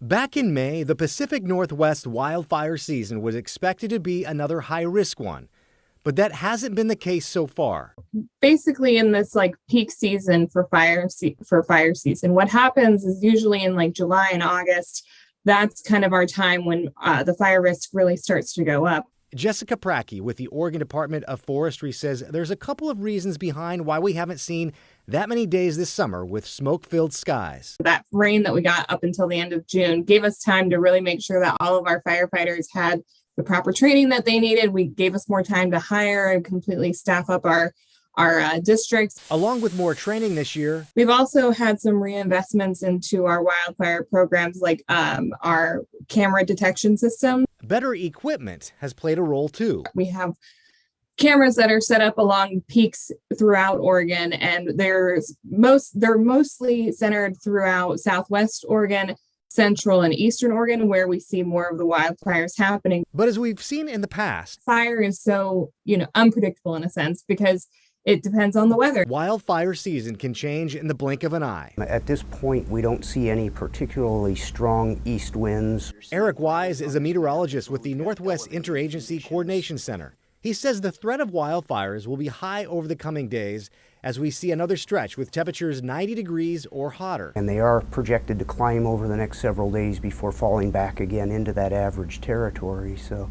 Back in May, the Pacific Northwest wildfire season was expected to be another high-risk one, but that hasn't been the case so far. Basically, in this peak season for fire season, what happens is usually in July and August. That's kind of our time when the fire risk really starts to go up. Jessica Pracky with the Oregon Department of Forestry says there's a couple of reasons behind why we haven't seen that many days this summer with smoke-filled skies. That rain that we got up until the end of June gave us time to really make sure that all of our firefighters had the proper training that they needed. We gave us more time to hire and completely staff up our districts. Along with more training this year, we've also had some reinvestments into our wildfire programs, like our camera detection system. Better equipment has played a role too. We have cameras that are set up along peaks throughout Oregon, and they're mostly centered throughout Southwest Oregon, Central and Eastern Oregon, where we see more of the wildfires happening. But as we've seen in the past, fire is so, unpredictable in a sense because it depends on the weather. Wildfire season can change in the blink of an eye. At this point, we don't see any particularly strong east winds. Eric Wise is a meteorologist with the Northwest Interagency Coordination Center. He says the threat of wildfires will be high over the coming days as we see another stretch with temperatures 90 degrees or hotter. And they are projected to climb over the next several days before falling back again into that average territory. So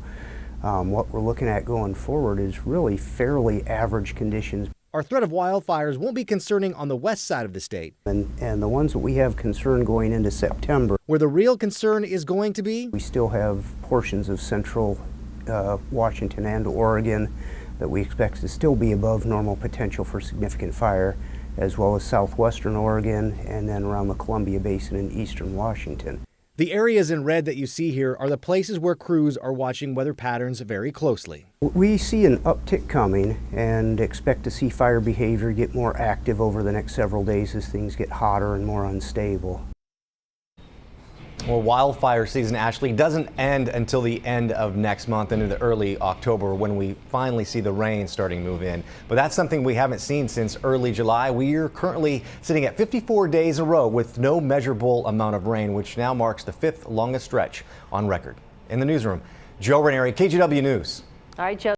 what we're looking at going forward is really fairly average conditions. Our threat of wildfires won't be concerning on the west side of the state. And the ones that we have concern going into September. Where the real concern is going to be? We still have portions of central Washington and Oregon that we expect to still be above normal potential for significant fire, as well as southwestern Oregon and then around the Columbia Basin in eastern Washington. The areas in red that you see here are the places where crews are watching weather patterns very closely. We see an uptick coming and expect to see fire behavior get more active over the next several days as things get hotter and more unstable. Well, wildfire season, Ashley, doesn't end until the end of next month into the early October when we finally see the rain starting to move in. But that's something we haven't seen since early July. We are currently sitting at 54 days in a row with no measurable amount of rain, which now marks the 5th longest stretch on record. In the newsroom, Joe Ranieri, KGW News. All right, Joe.